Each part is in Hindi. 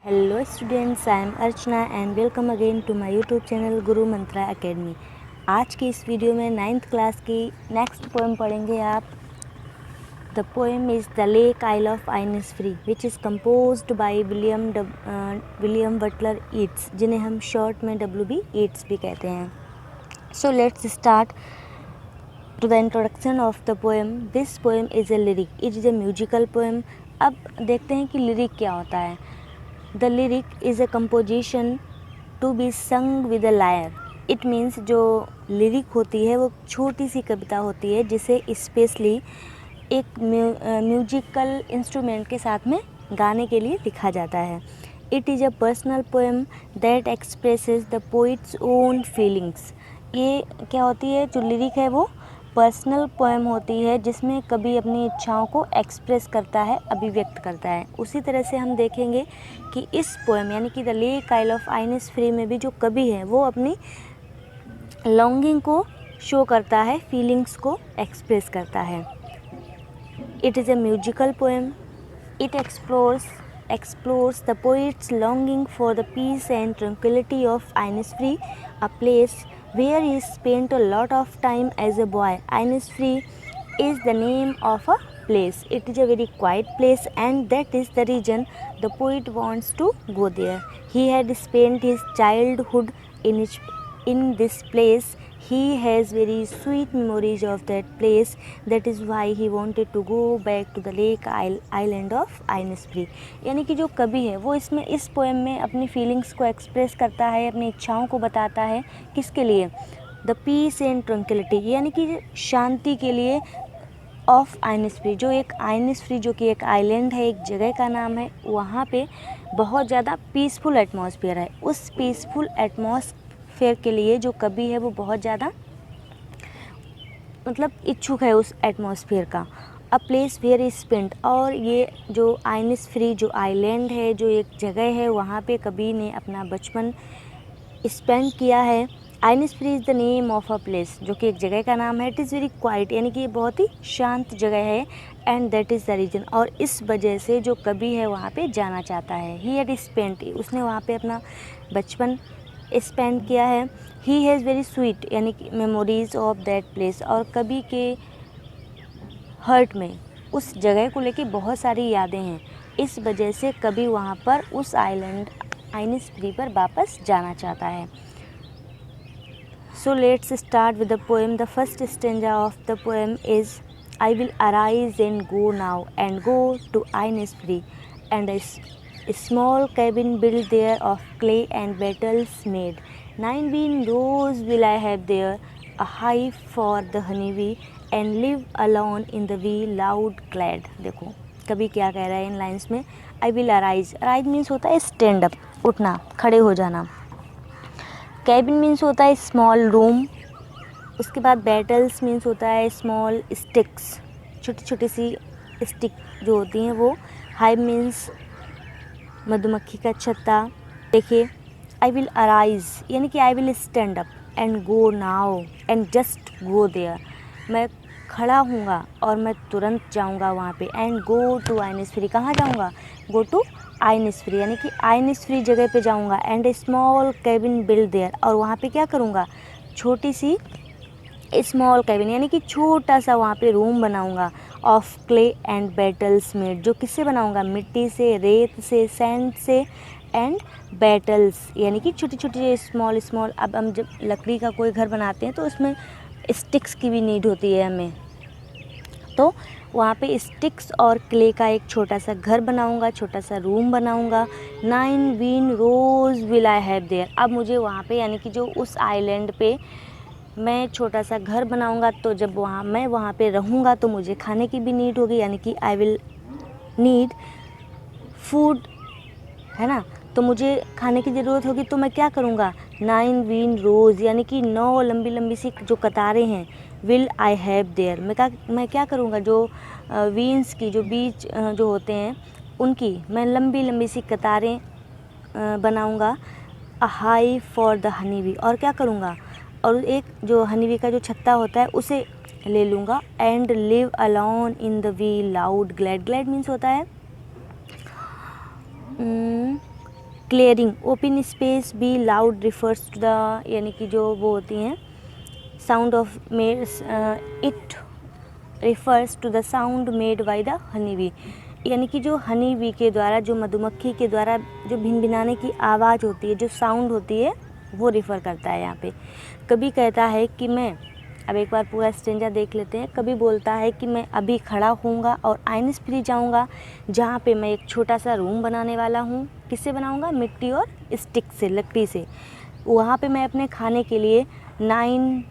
Hello students, I am Archana and welcome again to my YouTube channel Guru Mantra academy. आज की इस वीडियो में 9th क्लास की नेक्स्ट पोएम पढ़ेंगे आप। The poem is the lake isle of Innisfree which is composed by William Butler Yeats, जिन्हें हम शॉर्ट में WB ईट्स भी कहते हैं। So let's start to the introduction of the poem. This poem is a lyric. It is a musical poem. अब देखते हैं कि लिरिक क्या होता है। The lyric is a composition to be sung with a lyre. It means जो लिरिक होती है वो छोटी सी कविता होती है जिसे स्पेशली एक म्यूजिकल इंस्ट्रूमेंट के साथ में गाने के लिए लिखा जाता है। It is a personal poem that expresses the poet's own feelings. ये क्या होती है, जो लिरिक है वो पर्सनल पोएम होती है जिसमें कवि अपनी इच्छाओं को एक्सप्रेस करता है, अभिव्यक्त करता है। उसी तरह से हम देखेंगे कि इस पोएम यानी कि द लेक आइल ऑफ आइनिसफ्री में भी जो कवि है वो अपनी लॉन्गिंग को शो करता है, फीलिंग्स को एक्सप्रेस करता है। It is a musical poem. It explores the poet's longing for the peace and tranquility of Innisfree, a place where he spent a lot of time as a boy. Innisfree is the name of a place. It is a very quiet place and that is the reason the poet wants to go there. He had spent his childhood in this place. He has very sweet memories of that place. That is why he wanted to go back to the lake island of Innisfree. यानी कि जो कवि है वो इस पोएम में अपनी फीलिंग्स को एक्सप्रेस करता है, अपनी इच्छाओं को बताता है। किसके लिए? द पीस एंड ट्रंक्विलिटी, यानी कि शांति के लिए ऑफ आइनिसफ्री, जो एक आइनिसफ्री जो कि एक आइलैंड है, एक जगह का नाम है। वहाँ पे बहुत ज़्यादा पीसफुल एटमॉस्फेयर है। उस पीसफुल एटमॉस्फेयर के लिए जो कवि है वो बहुत ज़्यादा इच्छुक है उस एटमॉस्फेयर का। A place where is spent, और ये जो आइनिसफ्री जो आइलैंड है, जो एक जगह है, वहाँ पे कवि ने अपना बचपन स्पेंड किया है। Innisfree is the name of a place, जो कि एक जगह का नाम है। इट इज़ वेरी क्वाइट, यानी कि ये बहुत ही शांत जगह है। And that is the reason, और इस वजह से जो कवि है वहाँ पे जाना चाहता है। ही हैड स्पेंट, उसने वहाँ पे अपना बचपन स्पेंड किया है। ही हैज़ वेरी स्वीट, यानी कि मेमोरीज ऑफ दैट प्लेस, और कवि के हर्ट में उस जगह को लेके बहुत सारी यादें हैं। इस वजह से कवि वहाँ पर उस आइलैंड आइनिसफ्री पर वापस जाना चाहता है। So let's start with the poem. The first stanza of the poem is, I will arise and go now and go to Innisfree, and a small cabin built there of clay and battles made. 9 green rows will I have there, a hive for the honeybee, and live alone in the wee loud glad. देखो कभी क्या कह रहा है इन लाइन्स में। I will arise. Arise means होता है स्टैंड अप, उठना, खड़े हो जाना। कैबिन मीन्स होता है स्मॉल रूम। उसके बाद बैटल्स मीन्स होता है स्मॉल स्टिक्स, छोटी छोटी सी स्टिक जो होती हैं वो। हाइव मीन्स मधुमक्खी का छत्ता। देखिए, आई विल अराइज यानी कि I will stand up and go now and just go there, मैं खड़ा हूँगा और मैं तुरंत जाऊँगा वहाँ पे। एंड गो टू आइनिसफ्री, कहाँ जाऊँगा? गो टू आइनिसफ्री, यानी कि आइनिसफ्री जगह पे जाऊँगा। And small cabin build their, और वहाँ पे क्या करूँगा? छोटी सी स्मॉल कैबिन, यानी कि छोटा सा वहाँ पे रूम बनाऊँगा। Of clay and battles made, जो किससे बनाऊँगा? मिट्टी से, रेत से, सैंड से, एंड बैटल्स यानी कि छोटी छोटी स्मॉल। अब हम जब लकड़ी का कोई घर बनाते हैं तो उसमें स्टिक्स की भी नीड होती है हमें, तो वहाँ पे स्टिक्स और क्ले का एक छोटा सा घर बनाऊँगा, छोटा सा रूम बनाऊँगा। 9 green rose will I have there, अब मुझे वहाँ पे यानी कि जो उस आइलैंड पे मैं छोटा सा घर बनाऊँगा, तो जब मैं वहाँ पे रहूँगा तो मुझे खाने की भी नीड होगी, यानी कि आई विल नीड फूड, है ना। तो मुझे खाने की ज़रूरत होगी, तो मैं क्या करूँगा? 9 ग्रीन रोज़ यानी कि 9 लंबी लंबी सी जो कतारें हैं, विल आई हैव देयर, मैं क्या करूँगा? जो वीन्स की जो बीज जो होते हैं उनकी मैं लंबी लंबी सी कतारें बनाऊँगा। A high for the honey B, और क्या करूँगा? और एक जो हनी बी का जो छत्ता होता है उसे ले लूँगा। And live alone in the bee loud glade, glade means होता है clearing, open space, bee loud refers to the, यानी कि जो वो होती हैं sound of made, it refers to the sound made by the honey bee, यानी कि जो हनी बी के द्वारा, जो मधुमक्खी के द्वारा जो भिनभिनाने की आवाज़ होती है, जो साउंड होती है, वो रिफ़र करता है यहाँ पे। कभी कहता है कि मैं, अब एक बार पूरा स्टेंजा देख लेते हैं। कभी बोलता है कि मैं अभी खड़ा होऊंगा और आइन्स फ्री जाऊंगा, जहाँ पे मैं एक छोटा सा रूम बनाने वाला हूँ। किससे बनाऊंगा? मिट्टी और स्टिक से, लकड़ी से। वहाँ पे मैं अपने खाने के लिए 9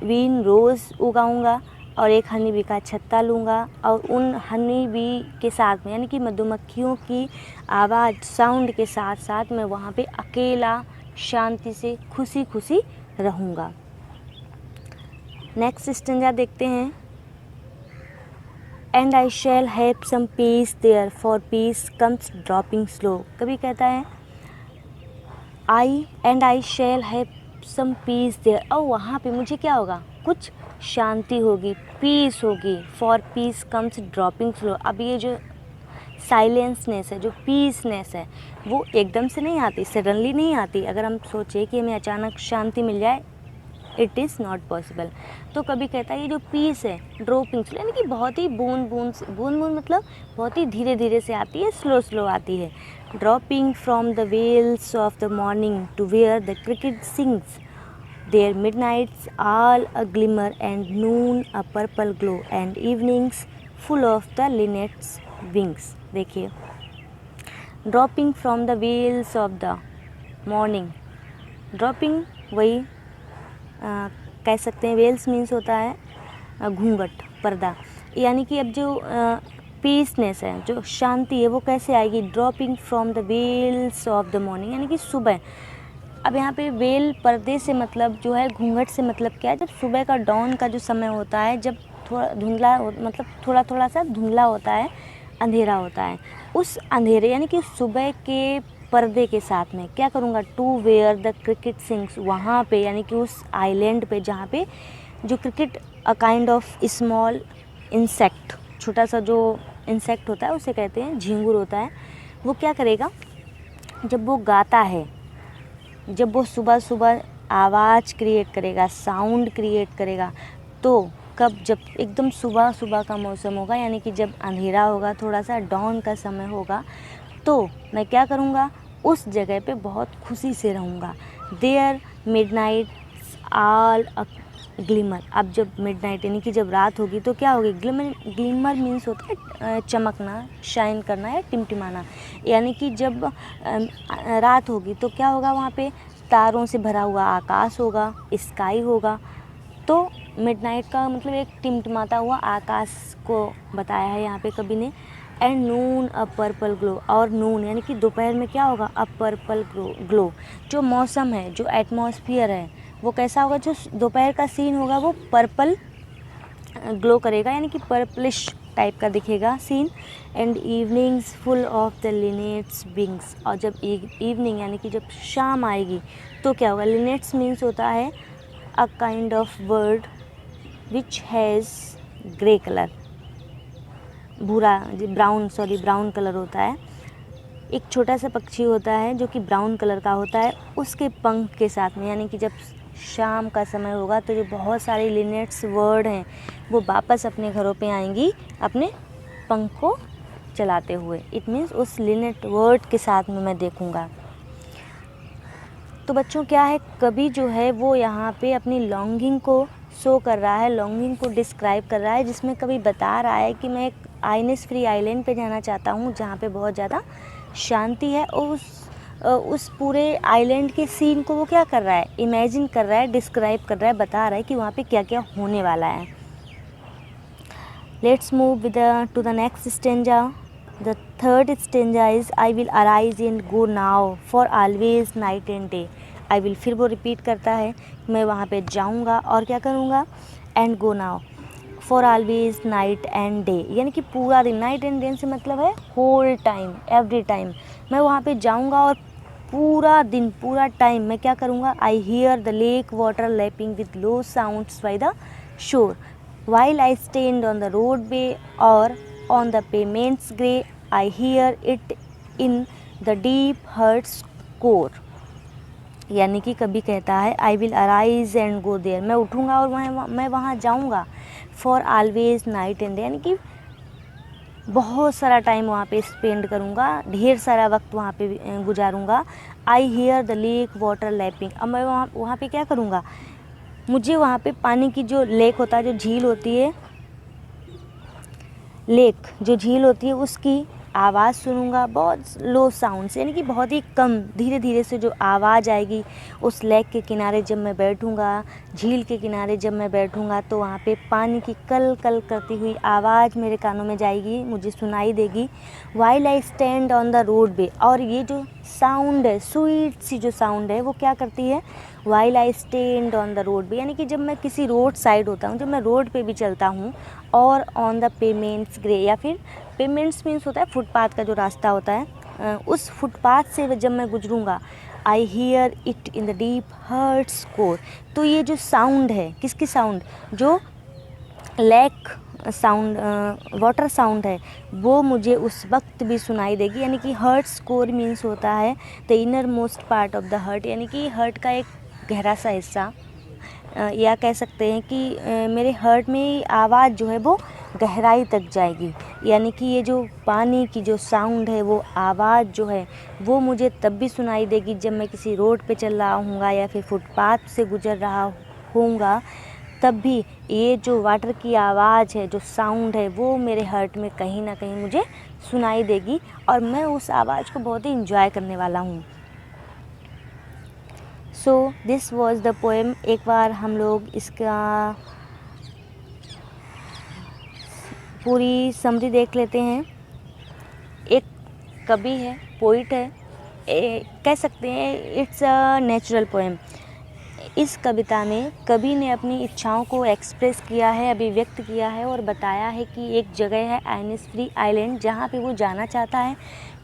बीन रोज़ उगाऊंगा और एक हनी बी का छत्ता लूँगा, और उन हनी बी के साथ में, यानी कि मधुमक्खियों की आवाज़, साउंड के साथ साथ मैं वहाँ पे अकेला शांति से खुशी खुशी रहूँगा। नेक्स्ट स्टेंजा देखते हैं। And I shall have some peace there, for peace comes dropping slow. कभी कहता है I shall have some peace there, और वहाँ पे मुझे क्या होगा? कुछ शांति होगी, पीस होगी। For peace comes dropping slow. अब ये जो साइलेंसनेस है, जो पीसनेस है, वो एकदम से नहीं आती, सडनली नहीं आती। अगर हम सोचें कि हमें अचानक शांति मिल जाए, इट इज़ नॉट पॉसिबल। तो कभी कहता है ये जो पीस है, ड्रॉपिंग स्लो, यानी कि बहुत ही बूंद बूंद मतलब बहुत ही धीरे धीरे से आती है, स्लो स्लो आती है। Dropping from the veils of the morning to where the cricket sings their midnights all a glimmer and noon a purple glow and evenings full of the linnet's wings। देखिए, dropping from the veils of the morning, dropping वही कह सकते हैं। वेल्स मीन्स होता है घूंघट, पर्दा, यानी कि अब जो पीसनेस है, जो शांति है, वो कैसे आएगी? Dropping from the veils of the morning, यानी कि सुबह। अब यहाँ पे वेल, पर्दे से मतलब जो है, घूंघट से मतलब क्या है? जब सुबह का डॉन का जो समय होता है, जब थोड़ा धुंधला, मतलब थोड़ा थोड़ा सा धुंधला होता है, अंधेरा होता है, उस अंधेरे यानी कि सुबह के पर्दे के साथ में क्या करूँगा? To where the cricket sings, वहाँ पे यानी कि उस आइलैंड पे जहाँ पे जो cricket, a kind of small insect, छोटा सा जो इंसेक्ट होता है उसे कहते हैं झींगुर होता है। वो क्या करेगा? जब वो गाता है, जब वो सुबह सुबह आवाज़ क्रिएट करेगा, साउंड क्रिएट करेगा, तो कब? जब एकदम सुबह सुबह का मौसम होगा, यानी कि जब अंधेरा होगा, थोड़ा सा डॉन का समय होगा, तो मैं क्या करूँगा? उस जगह पे बहुत खुशी से रहूँगा। There midnights all a glimmer. अब जब मिडनाइट यानी कि जब रात होगी तो क्या होगी? ग्लिमर मीन्स होता है चमकना, शाइन करना या टिमटिमाना। यानी कि जब रात होगी तो क्या होगा? वहाँ पे तारों से भरा हुआ आकाश होगा, स्काई होगा। तो मिडनाइट का मतलब एक टिमटिमाता हुआ आकाश को बताया है यहाँ पे कवि ने। And Noon a purple glow, और नून यानी कि दोपहर में क्या होगा? अ पर्पल ग्लो। जो मौसम है, जो एटमॉस्फियर है, वो कैसा होगा? जो दोपहर का सीन होगा वो पर्पल ग्लो करेगा, यानी कि पर्पलिश टाइप का दिखेगा scene. And evenings full of the linnet's wings, और जब इवनिंग यानी कि जब शाम आएगी तो क्या होगा? लिनेट्स मीन्स होता है a kind of bird which has grey colour, brown colour होता है। एक छोटा सा पक्षी होता है जो कि ब्राउन कलर का होता है, उसके पंख के साथ में, यानी कि जब शाम का समय होगा तो जो बहुत सारे लिनेट्स वर्ड हैं वो वापस अपने घरों पे आएंगी अपने पंख को चलाते हुए। इट मीन्स उस लिनेट वर्ड के साथ में मैं देखूँगा। तो बच्चों क्या है, कवि जो है वो यहाँ पे अपनी लॉन्गिंग को शो कर रहा है, लॉन्गिंग को डिस्क्राइब कर रहा है, जिसमें कवि बता रहा है कि मैं एक आइनेस फ्री आइलैंड पे जाना चाहता हूँ जहाँ पे बहुत ज़्यादा शांति है। और उस पूरे आइलैंड के सीन को वो क्या कर रहा है? इमेजिन कर रहा है, डिस्क्राइब कर रहा है, बता रहा है कि वहाँ पे क्या क्या होने वाला है। Let's move to the next stanza. The third stanza is I will arise and go now for always night and day. I will, फिर वो रिपीट करता है, मैं वहाँ पे जाऊँगा और क्या करूँगा? And go now for always night and day, यानी कि पूरा दिन। नाइट एंड डे से मतलब है होल टाइम, एवरी टाइम। मैं वहाँ पे जाऊँगा और पूरा दिन, पूरा टाइम मैं क्या करूँगा? आई hear the lake water lapping with low sounds by the shore while I stand on the roadway or on the pavements grey, I hear it in the deep heart's core, यानी कि कभी कहता है I will arise and go there, मैं उठूँगा और मैं वहाँ जाऊँगा। For always night and day, यानी कि बहुत सारा टाइम वहाँ पे स्पेंड करूँगा, ढेर सारा वक्त वहाँ पे गुजारूँगा। I hear the lake water lapping, अब मैं वहाँ पे क्या करूँगा, मुझे वहाँ पे पानी की जो लेक होता है, जो झील होती है, लेक जो झील होती है उसकी आवाज़ सुनूंगा, बहुत लो साउंड से, यानी कि बहुत ही कम धीरे धीरे से जो आवाज़ आएगी उस लेक के किनारे जब मैं बैठूंगा, झील के किनारे जब मैं बैठूंगा तो वहाँ पे पानी की कल कल करती हुई आवाज़ मेरे कानों में जाएगी, मुझे सुनाई देगी। While I stand on the road वे, और ये जो साउंड है, स्वीट सी जो साउंड है वो क्या करती है, while I stand on the road वे, यानी कि जब मैं किसी रोड साइड होता हूँ, जब मैं रोड पे भी चलता हूँ, और ऑन द पेमेंट्स ग्रे, या फिर पेमेंट्स मीन्स होता है फुटपाथ का जो रास्ता होता है, उस फुटपाथ से जब मैं गुजरूँगा, I hear it in the deep heart's core, तो ये जो साउंड है, किसकी साउंड, जो लेक साउंड, वाटर साउंड है, वो मुझे उस वक्त भी सुनाई देगी। यानी कि हर्ट्स कोर मीन्स होता है the inner most part of the heart, यानी कि हर्ट का एक गहरा सा हिस्सा, या कह सकते हैं कि मेरे हर्ट में आवाज़ जो है वो गहराई तक जाएगी। यानी कि ये जो पानी की जो साउंड है, वो आवाज़ जो है वो मुझे तब भी सुनाई देगी जब मैं किसी रोड पे चल रहा हूँगा या फिर फुटपाथ से गुज़र रहा होऊंगा, तब भी ये जो वाटर की आवाज़ है, जो साउंड है, वो मेरे हर्ट में कहीं ना कहीं मुझे सुनाई देगी, और मैं उस आवाज़ को बहुत ही इंजॉय करने वाला हूँ। So this was the poem. एक बार हम लोग इसका पूरी समरी देख लेते हैं। एक कवि है, पोइट है, कह सकते हैं इट्स अ नेचुरल पोएम। इस कविता में कवि ने अपनी इच्छाओं को एक्सप्रेस किया है, अभिव्यक्त किया है, और बताया है कि एक जगह है आइनिसफ्री आइलैंड, जहाँ पे वो जाना चाहता है।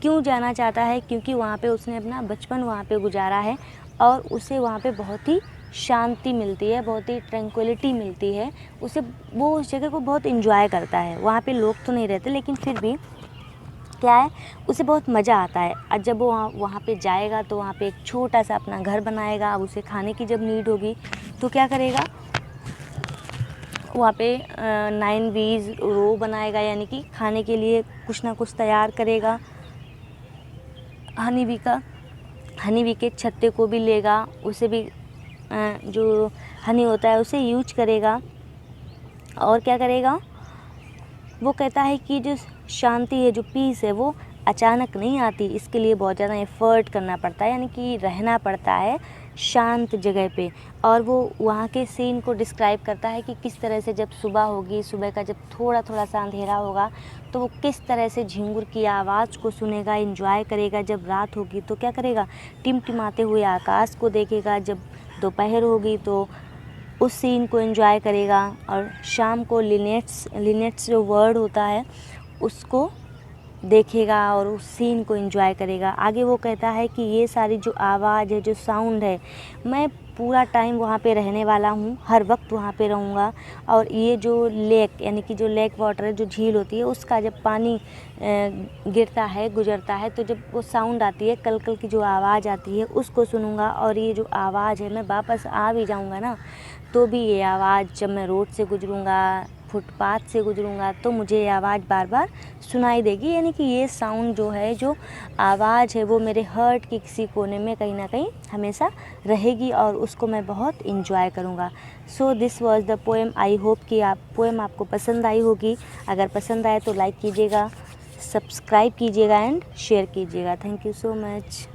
क्यों जाना चाहता है? क्योंकि वहाँ पे उसने अपना बचपन वहाँ पे गुजारा है, और उसे वहाँ पे बहुत ही शांति मिलती है, बहुत ही ट्रैंक्विलिटी मिलती है उसे। वो उस जगह को बहुत इंजॉय करता है। वहाँ पे लोग तो नहीं रहते, लेकिन फिर भी क्या है, उसे बहुत मज़ा आता है। और जब वो वहाँ पे जाएगा तो वहाँ पे एक छोटा सा अपना घर बनाएगा। अब उसे खाने की जब नीड होगी तो क्या करेगा, वहाँ पे 9 बीज रो बनाएगा, यानी कि खाने के लिए कुछ ना कुछ तैयार करेगा। हनी बी के छत्ते को भी लेगा, उसे भी जो हनी होता है उसे यूज करेगा। और क्या करेगा, वो कहता है कि जो शांति है, जो पीस है, वो अचानक नहीं आती, इसके लिए बहुत ज़्यादा एफर्ट करना पड़ता है, यानी कि रहना पड़ता है शांत जगह पे। और वो वहाँ के सीन को डिस्क्राइब करता है कि किस तरह से जब सुबह होगी, सुबह का जब थोड़ा थोड़ा सा अंधेरा होगा तो वो किस तरह से झिंगुर की आवाज़ को सुनेगा, एंजॉय करेगा। जब रात होगी तो क्या करेगा, टिमटिमाते हुए आकाश को देखेगा। जब दोपहर होगी तो उस सीन को एंजॉय करेगा। और शाम को लिनेट्स जो वर्ड होता है उसको देखेगा और उस सीन को एंजॉय करेगा। आगे वो कहता है कि ये सारी जो आवाज़ है, जो साउंड है, मैं पूरा टाइम वहाँ पे रहने वाला हूँ, हर वक्त वहाँ पे रहूँगा। और ये जो लेक, यानी कि जो लेक वाटर है, जो झील होती है, उसका जब पानी गिरता है, गुजरता है, तो जब वो साउंड आती है, कल कल की जो आवाज़ आती है, उसको सुनूँगा। और ये जो आवाज़ है, मैं वापस आ भी जाऊँगा ना, तो भी ये आवाज़ जब मैं रोड से गुजरूँगा, फुटपाथ से गुजरूँगा, तो मुझे ये आवाज़ बार बार सुनाई देगी। यानी कि ये साउंड जो है, जो आवाज़ है, वो मेरे हर्ट के किसी कोने में कहीं ना कहीं हमेशा रहेगी, और उसको मैं बहुत इंजॉय करूँगा। So this was the poem. I hope कि पोएम आपको पसंद आई होगी। अगर पसंद आए तो लाइक कीजिएगा, सब्सक्राइब कीजिएगा एंड शेयर कीजिएगा। Thank you so much.